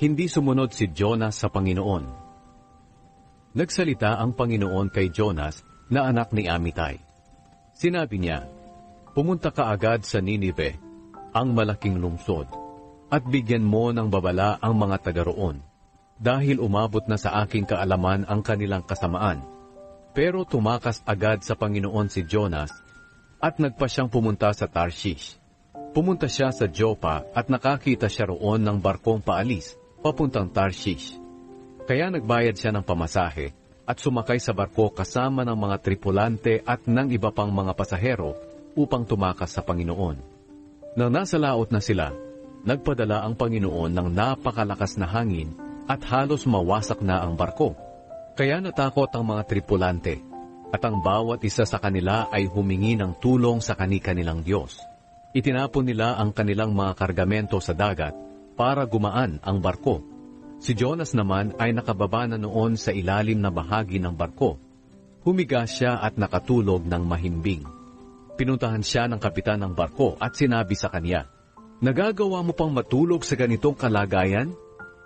Hindi sumunod si Jonas sa Panginoon. Nagsalita ang Panginoon kay Jonas na anak ni Amitay. Sinabi niya, "Pumunta ka agad sa Ninive, ang malaking lungsod, at bigyan mo ng babala ang mga taga roon, dahil umabot na sa aking kaalaman ang kanilang kasamaan." Pero tumakas agad sa Panginoon si Jonas at nagpa siyang pumunta sa Tarshish. Pumunta siya sa Joppa at nakakita siya roon ng barkong paalis, papuntang Tarshish. Kaya nagbayad siya ng pamasahe at sumakay sa barko kasama ng mga tripulante at ng iba pang mga pasahero upang tumakas sa Panginoon. Nang nasa laot na sila, nagpadala ang Panginoon ng napakalakas na hangin at halos mawasak na ang barko. Kaya natakot ang mga tripulante, at ang bawat isa sa kanila ay humingi ng tulong sa kani-kanilang Diyos. Itinapon nila ang kanilang mga kargamento sa dagat para gumaan ang barko. Si Jonas naman ay nakababa na noon sa ilalim na bahagi ng barko. Humiga siya at nakatulog ng mahimbing. Pinuntahan siya ng kapitan ng barko at sinabi sa kanya, "Nagagawa mo pang matulog sa ganitong kalagayan?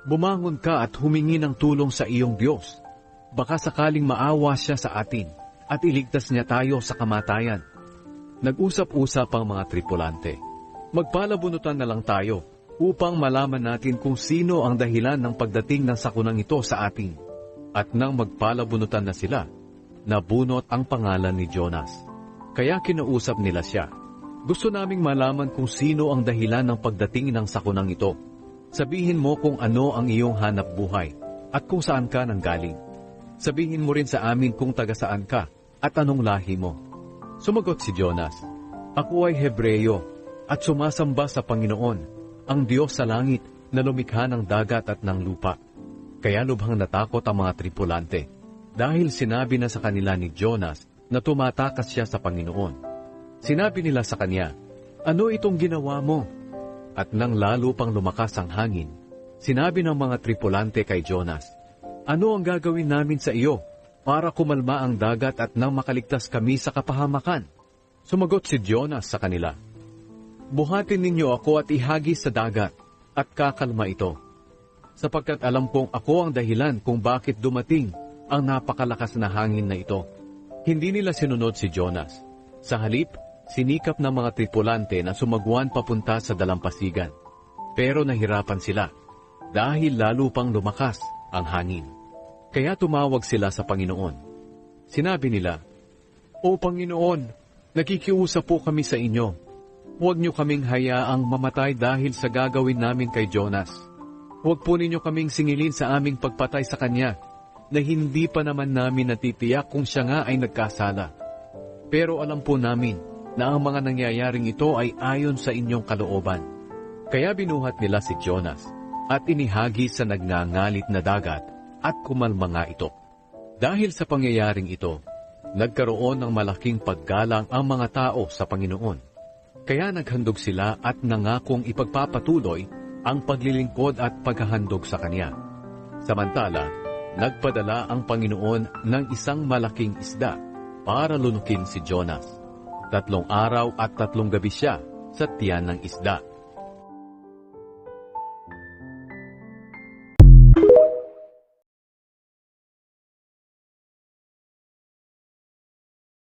Bumangon ka at humingi ng tulong sa iyong Diyos. Baka sakaling maawa siya sa atin at iligtas niya tayo sa kamatayan." Nag-usap-usap ang mga tripulante. "Magpalabunutan na lang tayo upang malaman natin kung sino ang dahilan ng pagdating ng sakunang ito sa atin." At nang magpalabunutan na sila, nabunot ang pangalan ni Jonas. Kaya kinausap nila siya, "Gusto naming malaman kung sino ang dahilan ng pagdating ng sakunang ito. Sabihin mo kung ano ang iyong hanap buhay at kung saan ka nanggaling. Sabihin mo rin sa amin kung taga saan ka at anong lahi mo." Sumagot si Jonas, "Ako ay Hebreyo at sumasamba sa Panginoon, ang Diyos sa langit na lumikha ng dagat at ng lupa." Kaya lubhang natakot ang mga tripulante dahil sinabi na sa kanila ni Jonas na tumatakas siya sa Panginoon. Sinabi nila sa kanya, "Ano itong ginawa mo?" At nang lalo pang lumakas ang hangin, sinabi ng mga tripulante kay Jonas, "Ano ang gagawin namin sa iyo para kumalma ang dagat at nang makaligtas kami sa kapahamakan?" Sumagot si Jonas sa kanila, "Buhatin ninyo ako at ihagis sa dagat at kakalma ito, sapagkat alam kong ako ang dahilan kung bakit dumating ang napakalakas na hangin na ito." Hindi nila sinunod si Jonas. Sa halip, sinikap ng mga tripulante na sumagwan papunta sa dalampasigan. Pero nahirapan sila dahil lalo pang lumakas ang hangin. Kaya tumawag sila sa Panginoon. Sinabi nila, "O Panginoon, nakikiusap po kami sa inyo. Huwag niyo kaming hayaang mamatay dahil sa gagawin namin kay Jonas. Huwag po ninyo kaming singilin sa aming pagpatay sa kanya, na hindi pa naman namin natitiyak kung siya nga ay nagkasala. Pero alam po namin na ang mga nangyayaring ito ay ayon sa inyong kalooban." Kaya binuhat nila si Jonas at inihagi sa nagngangalit na dagat at kumalma nga ito. Dahil sa pangyayaring ito, nagkaroon ng malaking paggalang ang mga tao sa Panginoon. Kaya naghandog sila at nangakong ipagpapatuloy ang paglilingkod at paghahandog sa Kanya. Samantala, nagpadala ang Panginoon ng isang malaking isda para lunukin si Jonas. 3 araw at 3 gabi siya sa tiyan ng isda.